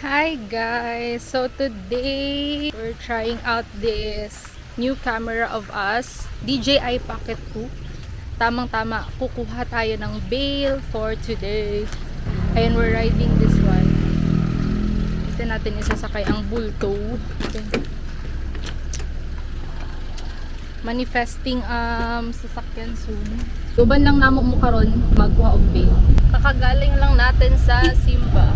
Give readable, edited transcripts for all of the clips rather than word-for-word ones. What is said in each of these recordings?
Hi guys! So today, we're trying out this new camera of us, DJI Pocket 2. Tamang-tama, kukuha tayo ng bail for today. Ayun, we're riding this one. Dito natin isasakay ang bulto. Manifesting sasakyan soon. Tuban lang namo mo karon magkuha og bail. Kakagaling lang natin sa Simba.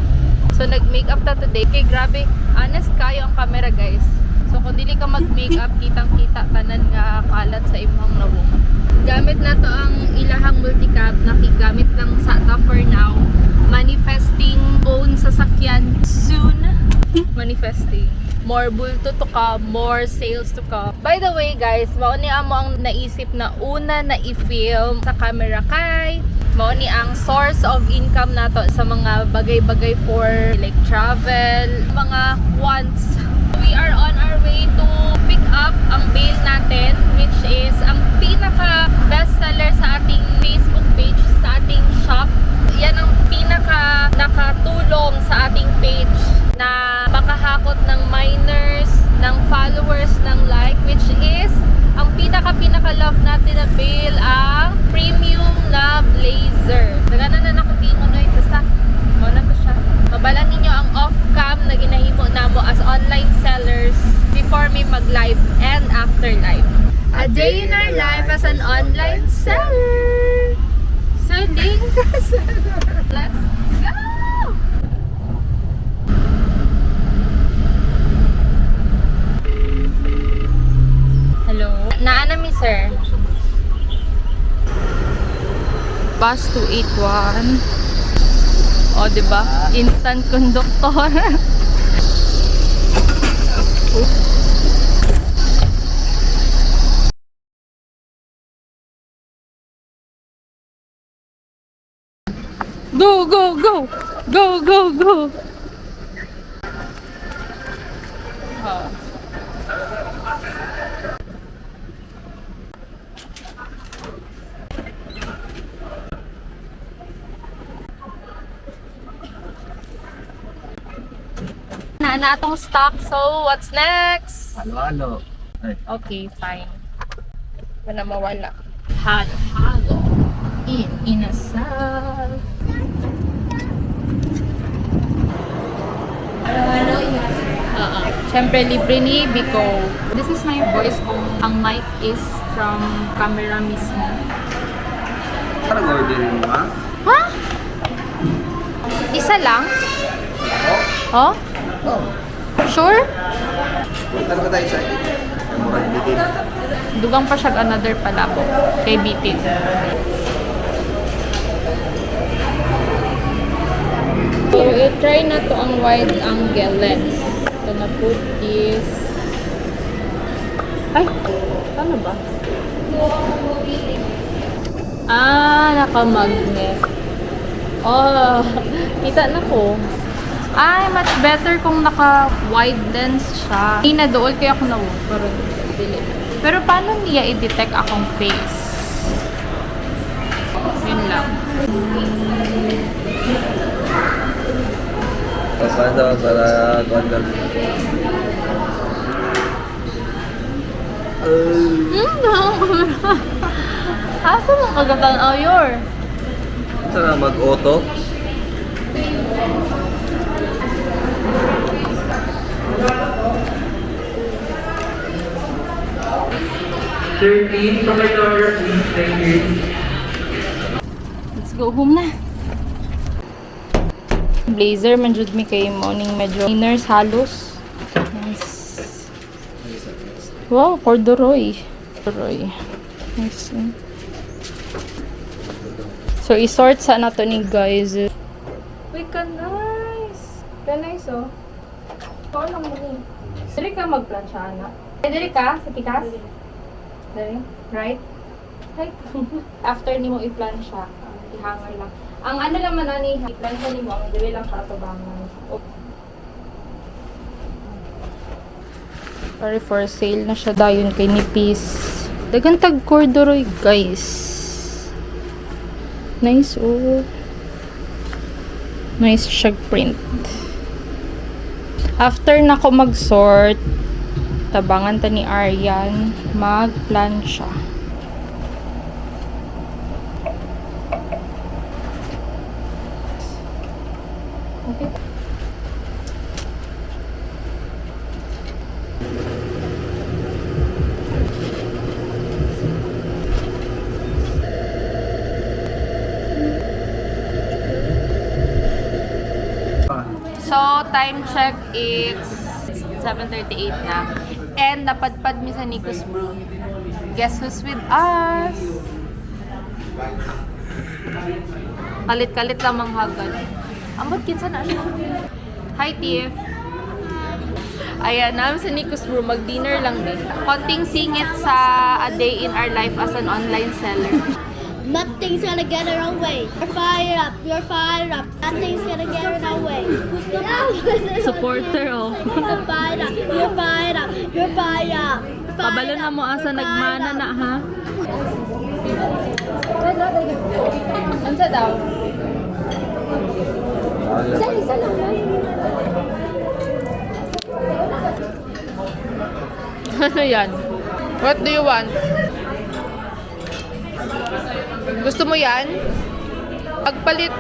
So nag-makeup ta today. Kay grabe, honest kayo ang camera guys. So kung dili ka mag-makeup, kitang-kita tanan nga kalat sa imong nawong. Gamit na to ang ilahang multicam, nakigamit lang sa ta for now. Manifesting own sasakyan soon. Manifesting. More bulto to ka, more sales to ka. By the way guys, mao ni amo ang naisip na una na i-film sa camera kay mao ni ang source of income nato sa mga bagay-bagay for like travel, mga wants. We are on our way to pick up ang bail natin, which is ang pinaka best seller sa ating Facebook page, sa ating shop. Yan ang pinaka nakatulong sa ating page na makahakot ng minors, ng followers, ng like, which is ang pinaka love natin na bail ang premium na blazer. Nagana na nakutingon no ito sa mo na to siya. Mabalan ninyo ang off-cam na ginahimo namo as online sellers before me mag-live and after live. A day in our life as an online seller. Selling. Let's go! Hello? Naana mi sir? Bus 281. O, diba? Instant conductor. Go, go, go! Go, go, go! Oh. Na atong stock. So, what's next? Halo-halo. Ay. Okay, fine. Wala mawala. Halo-halo. Inasal. Halo-halo, inasal. Siyempre, libre ni Biko. This is my voice kung ang mic is from camera mismo. Parang ordering mo, ha? Ha? Isa lang? Oh? Oh. Sure? Punta na ba tayo sa murang bitin? Dugang pa siya another palabo kay bitin. So, i-try na to ang wide angle lens. So, na-put this. Ay! Paano ba? Naka-magnet. Oh, kita na ko. Ay, much better kung naka-wide lens siya. Inadool kaya ako na-walk. Pero, dili. Pero paano niya i-detect akong face? Yun lang. Paano para contact? Asa mo kagatan ayor? Saan mag-auto? Let's go home na. Blazer man jud mi kay morning medyo iners halos. Nice. Wow, corduroy. Corduroy. Nice. So i-sort sa nato ni guys. Uy, ka nice. Ka nice oh. Ko lang mo ni. Dili ka magplansya na. Dili ka sa tikas? Dili. Right? Right. After nimo i-plansya, i-hanger lang. Ang ano lang man ani, i-plansya nimo ang dili lang sa atubangan. Sorry for sale na siya dayon kay nipis. Dagan tag corduroy guys. Nice oh. Nice shag print. After na ko mag-sort, tabangan ta ni Aryan, mag-plancha. Okay. So, time check is 7:38 na. And napadpad mi sa Nico's Brew. Guess who's with us? Kalit-kalit lang manghagan. Ambot kinsa na siya. Hi, Tiff. Ayan, namin sa Nico's Brew. Mag-dinner lang din. Konting singit sa a day in our life as an online seller. Nothing's gonna get in our way. You're fired up. You're fired up. Nothing's gonna get in our way. Supporter, oh. You're fired up. You're fired up. You're fired up. Kabalo na mo asa nagmana na, ha? Ansa daw? Isa lang. Ano yan? What do you want? Gusto mo yan? Pagpalit.